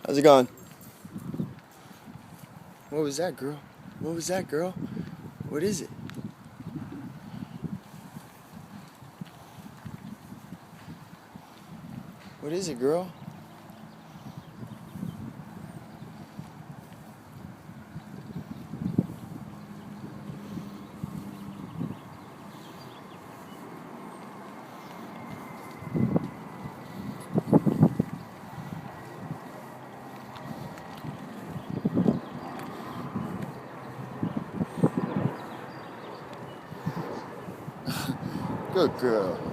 How's it going? What was that, girl? What was that, girl? What is it? What is it, girl? Good girl.